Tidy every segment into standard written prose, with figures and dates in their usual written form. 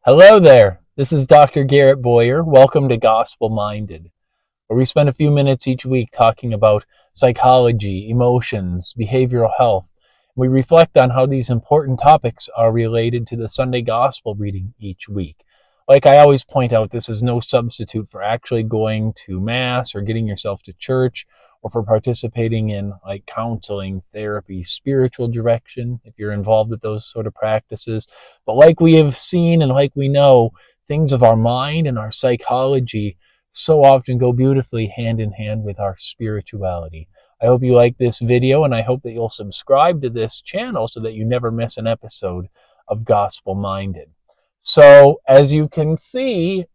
Hello there. This is Dr. Garrett Boyer. Welcome to Gospel Minded, where we spend a few minutes each week talking about psychology, emotions, behavioral health. We reflect on how these important topics are related to the Sunday Gospel reading each week. Like I always point out, this is no substitute for actually going to Mass or getting yourself to church or for participating in like counseling, therapy, spiritual direction, if you're involved with those sort of practices. But like we have seen and like we know, things of our mind and our psychology so often go beautifully hand in hand with our spirituality. I hope you like this video, and I hope that you'll subscribe to this channel so that you never miss an episode of Gospel Minded. So, as you can see,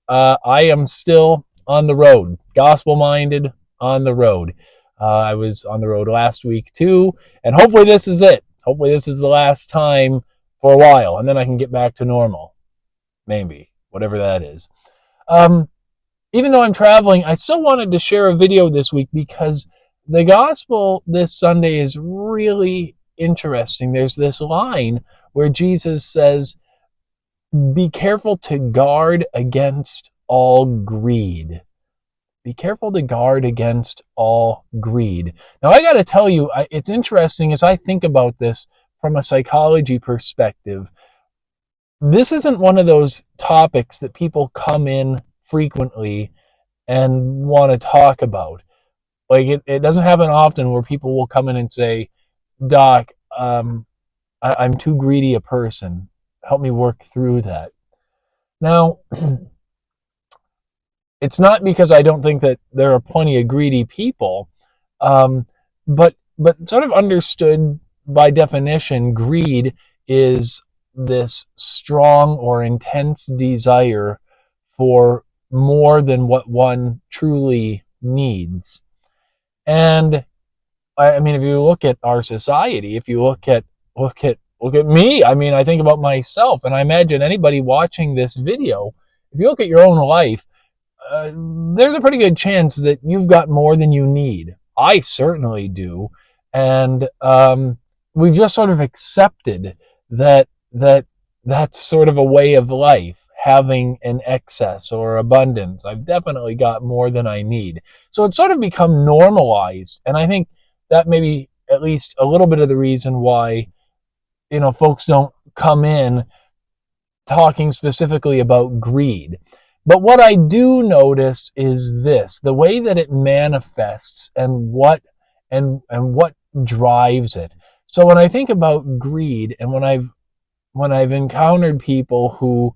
I am still on the road. Gospel Minded, on the road. I was on the road last week too, and hopefully this is it. Hopefully this is the last time for a while, and then I can get back to normal. Maybe, whatever that is. Even though I'm traveling, I still wanted to share a video this week because the gospel this Sunday is really interesting. There's this line where Jesus says, "Be careful to guard against all greed." Be careful to guard against all greed. Now, I got to tell you, it's interesting as I think about this from a psychology perspective. This isn't one of those topics that people come in frequently and want to talk about. Like, it doesn't happen often where people will come in and say, "Doc, I'm too greedy a person. Help me work through that." Now, it's not because I don't think that there are plenty of greedy people, but sort of understood by definition, greed is this strong or intense desire for more than what one truly needs. And I mean, if you look at our society, if you look at me, I mean, I think about myself, and I imagine anybody watching this video, if you look at your own life, there's a pretty good chance that you've got more than you need. I certainly do. And we've just sort of accepted that's sort of a way of life, having an excess or abundance. I've definitely got more than I need. So it's sort of become normalized. And I think that may be at least a little bit of the reason why, folks don't come in talking specifically about greed. But what I do notice is this, the way that it manifests and what drives it. So when I think about greed, and when I've encountered people who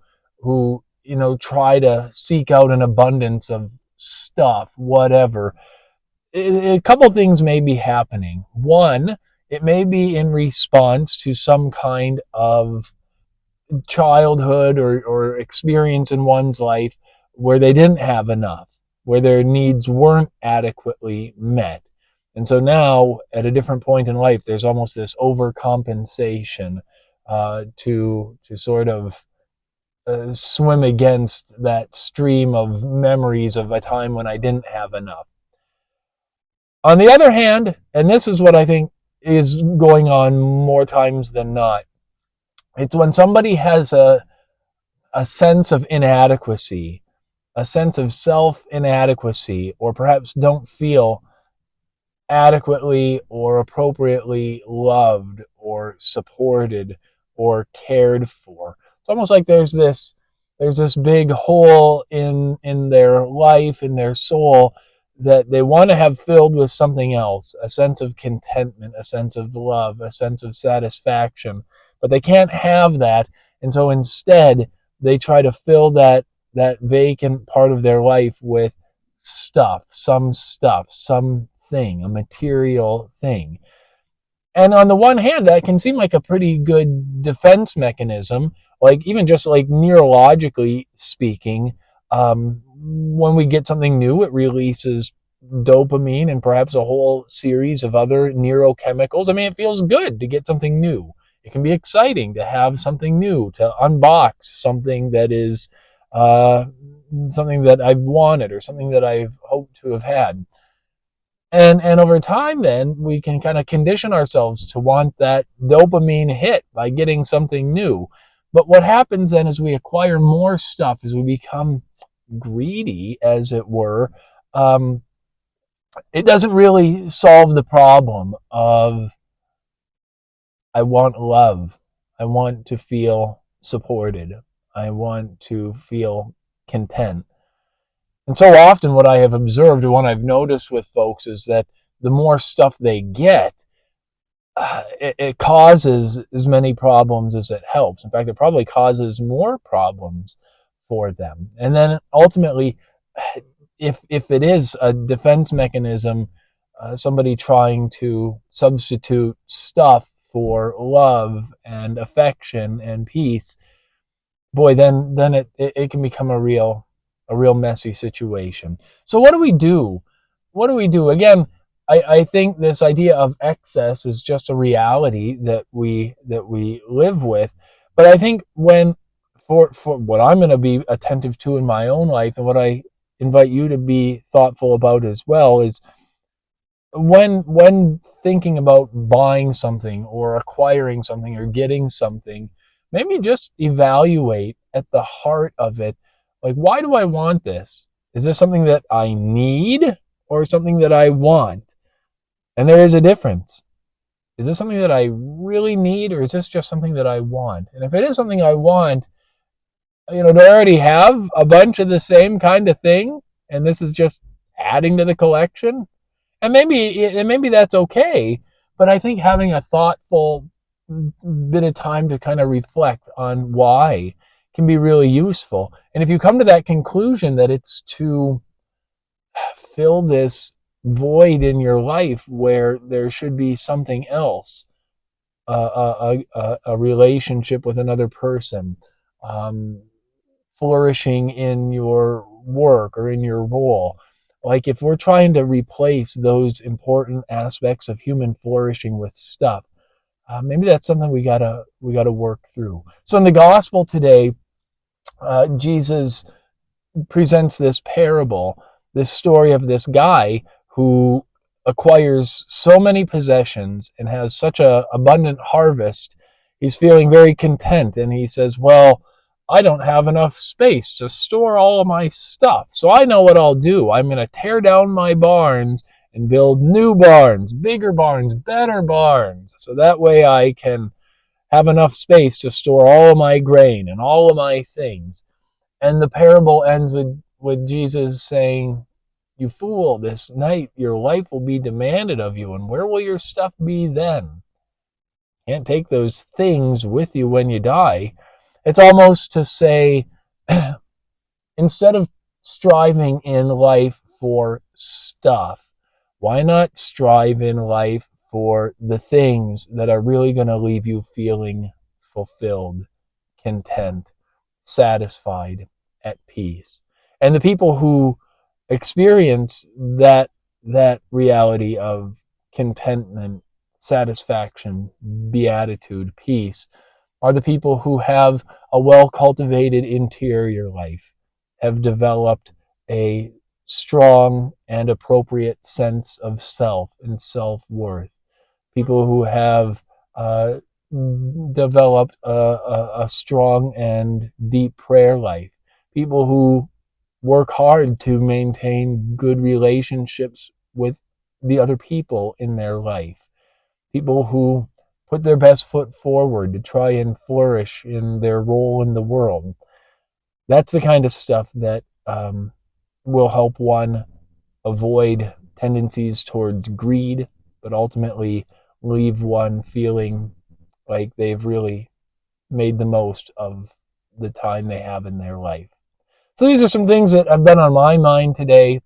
try to seek out an abundance of stuff, whatever, a couple things may be happening. One, it may be in response to some kind of childhood or experience in one's life where they didn't have enough, where their needs weren't adequately met. And so now, at a different point in life, there's almost this overcompensation to sort of swim against that stream of memories of a time when I didn't have enough. On the other hand, and this is what I think is going on more times than not, it's when somebody has a sense of inadequacy, a sense of self-inadequacy, or perhaps don't feel adequately or appropriately loved or supported or cared for. It's almost like there's this big hole in their life, in their soul, that they want to have filled with something else, a sense of contentment, a sense of love, a sense of satisfaction. But they can't have that, and so instead they try to fill that vacant part of their life with something, a material thing. And on the one hand, that can seem like a pretty good defense mechanism, like even just like neurologically speaking. When we get something new, it releases dopamine and perhaps a whole series of other neurochemicals. I mean, it feels good to get something new. It can be exciting to have something new, to unbox something that is something that I've wanted or something that I've hoped to have had. And over time, then, we can kind of condition ourselves to want that dopamine hit by getting something new. But what happens then is we acquire more stuff as we become greedy, as it were. Um, it doesn't really solve the problem of I want love. I want to feel supported. I want to feel content. And so often, what I have observed and what I've noticed with folks is that the more stuff they get, it causes as many problems as it helps. In fact, it probably causes more problems for them. And then ultimately, if it is a defense mechanism, somebody trying to substitute stuff for love and affection and peace, boy, then it can become a real messy situation. So what do we do? What do we do? Again, I think this idea of excess is just a reality that we live with. But I think when for what I'm going to be attentive to in my own life, and what I invite you to be thoughtful about as well, is when thinking about buying something or acquiring something or getting something, maybe just evaluate at the heart of it, like, why do I want this? Is this something that I need or something that I want? And there is a difference. Is this something that I really need, or is this just something that I want? And if it is something I want, do I already have a bunch of the same kind of thing, and this is just adding to the collection? And maybe that's okay, but I think having a thoughtful bit of time to kind of reflect on why can be really useful. And if you come to that conclusion that it's to fill this void in your life where there should be something else, a relationship with another person, um, flourishing in your work or in your role. Like, if we're trying to replace those important aspects of human flourishing with stuff, maybe that's something we gotta work through. So in the gospel today, Jesus presents this parable, this story of this guy who acquires so many possessions and has such an abundant harvest. He's feeling very content, and he says, well, I don't have enough space to store all of my stuff. So I know what I'll do. I'm going to tear down my barns and build new barns, bigger barns, better barns. So that way I can have enough space to store all of my grain and all of my things. And the parable ends with Jesus saying, you fool, this night your life will be demanded of you, and where will your stuff be then? Can't take those things with you when you die. It's almost to say, instead of striving in life for stuff, why not strive in life for the things that are really going to leave you feeling fulfilled, content, satisfied, at peace? And the people who experience that reality of contentment, satisfaction, beatitude, peace, are the people who have a well-cultivated interior life, have developed a strong and appropriate sense of self and self-worth. People who have developed a strong and deep prayer life. People who work hard to maintain good relationships with the other people in their life. People who put their best foot forward to try and flourish in their role in the world. That's the kind of stuff that will help one avoid tendencies towards greed, but ultimately leave one feeling like they've really made the most of the time they have in their life. So these are some things that have been on my mind today,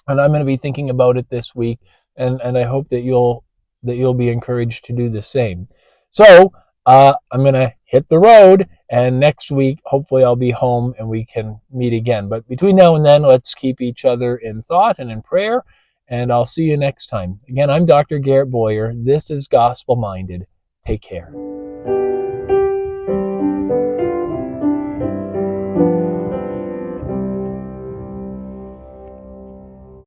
and I'm going to be thinking about it this week, and I hope that you'll be encouraged to do the same. So I'm going to hit the road, and next week, hopefully I'll be home and we can meet again. But between now and then, let's keep each other in thought and in prayer, and I'll see you next time. Again, I'm Dr. Garrett Boyer. This is Gospel Minded. Take care.